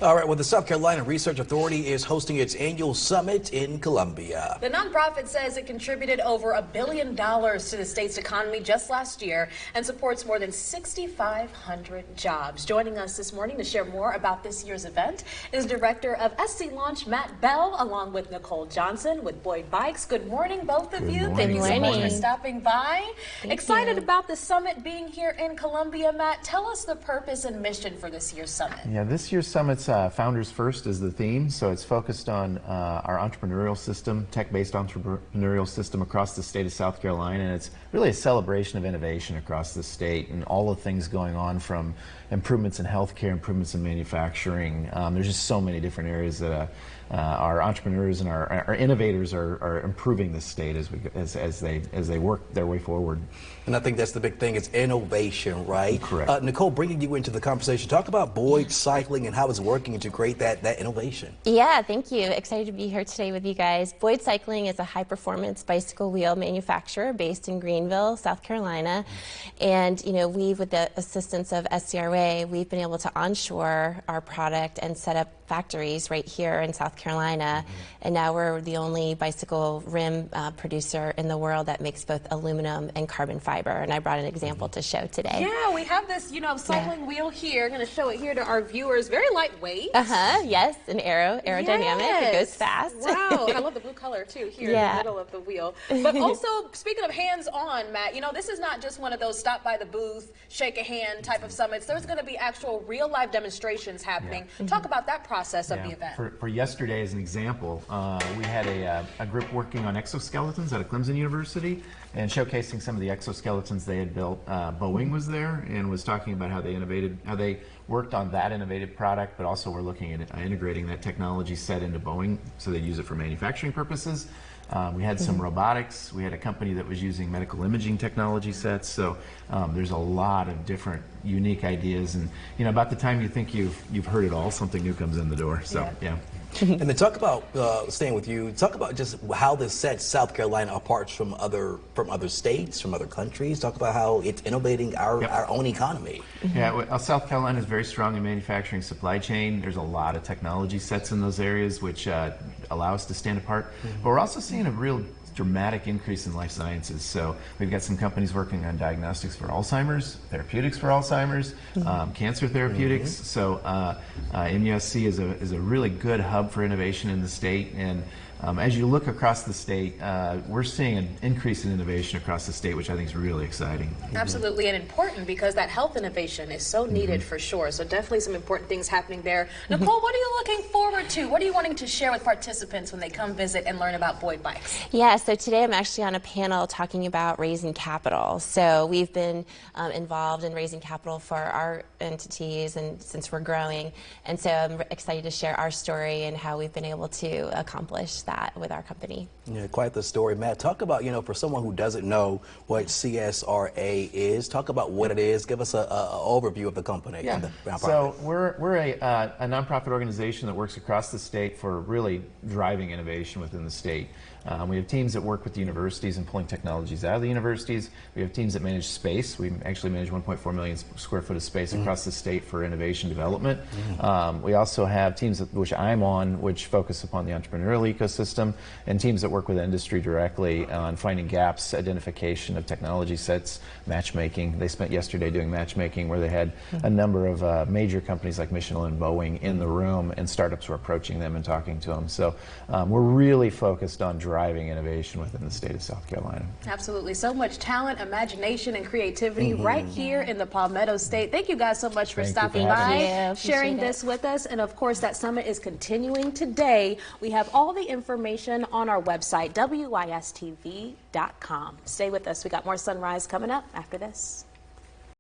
All right, well, the South Carolina Research Authority is hosting its annual summit in Columbia. The nonprofit says it contributed over $1 billion to the state's economy just last year and supports more than 6,500 jobs. Joining us this morning to share more about this year's event is Director of SC Launch Matt Bell, along with Nicole Johnson with Boyd Bikes. Good morning, both of you. Thank you so much for stopping by. Excited about the summit being here in Columbia. Matt, tell us the purpose and mission for this year's summit. Yeah, this year's summit's Founders First is the theme, so it's focused on our entrepreneurial system, tech-based entrepreneurial system across the state of South Carolina, and it's really a celebration of innovation across the state and all the things going on, from improvements in healthcare, improvements in manufacturing. There's just so many different areas that our entrepreneurs and our innovators are improving the state as they work their way forward. And I think that's the big thing, it's innovation, right? Correct. Nicole, bringing you into the conversation, talk about Boyd Cycling and how it's working to create that innovation. Yeah, thank you. Excited to be here today with you guys. Boyd Cycling is a high-performance bicycle wheel manufacturer based in Greenville, South Carolina. And, you know, with the assistance of SCRA, we've been able to onshore our product and set up factories right here in South Carolina. And now we're the only bicycle rim producer in the world that makes both aluminum and carbon fiber. And I brought an example to show today. Yeah, we have this, you know, cycling wheel here. I'm going to show it here to our viewers. Very lightweight. Yes, an aerodynamic. Yes. It goes fast. Wow, I love the blue color too here in the middle of the wheel. But also, speaking of hands-on, Matt, you know, this is not just one of those stop by the booth, shake a hand type of summits. There's going to be actual real-life demonstrations happening. Talk about that process of the event. For yesterday, as an example, we had a group working on exoskeletons out of Clemson University and showcasing some of the exoskeletons they had built. Boeing was there and was talking about how they worked on that innovative product, but also we're looking at integrating that technology set into Boeing so they use it for manufacturing purposes. We had some robotics. We had a company that was using medical imaging technology sets. So there's a lot of different unique ideas, and you know, about the time you think you've heard it all, something new comes in the door. So yeah. And then talk about, staying with you, talk about just how this sets South Carolina apart from other states, from other countries. Talk about how it's innovating our own economy. Yeah, well, South Carolina is very strong in manufacturing supply chain. There's a lot of technology sets in those areas which allow us to stand apart. But we're also seeing a real dramatic increase in life sciences. So we've got some companies working on diagnostics for Alzheimer's, therapeutics for Alzheimer's, cancer therapeutics. So MUSC is a really good hub for innovation in the state. And as you look across the state, we're seeing an increase in innovation across the state, which I think is really exciting. Absolutely, and important because that health innovation is so needed for sure. So definitely some important things happening there. Nicole, what are you looking forward to? What are you wanting to share with participants when they come visit and learn about Boyd Bikes? Yeah, so today I'm actually on a panel talking about raising capital. So we've been involved in raising capital for our entities and since we're growing. And so I'm excited to share our story and how we've been able to accomplish that with our company. Yeah, quite the story. Matt, talk about, you know, for someone who doesn't know what SCRA is, talk about what it is. Give us an overview of the company. Yeah. And the nonprofit. So we're a nonprofit organization that works across the state for really driving innovation within the state. We have teams that work with the universities and pulling technologies out of the universities. We have teams that manage space. We actually manage 1.4 million square foot of space across the state for innovation development. We also have teams which I'm on, which focus upon the entrepreneurial ecosystem, and teams that work with industry directly on finding gaps, identification of technology sets, matchmaking. They spent yesterday doing matchmaking where they had a number of major companies like Michelin and Boeing in the room, and startups were approaching them and talking to them. So we're really focused on driving innovation within the state of South Carolina. Absolutely. So much talent, imagination, and creativity right here in the Palmetto State. Thank you guys so much for stopping by, sharing this with us. And of course, that summit is continuing today. We have all the information on our website, wistv.com. Stay with us. We got more Sunrise coming up after this.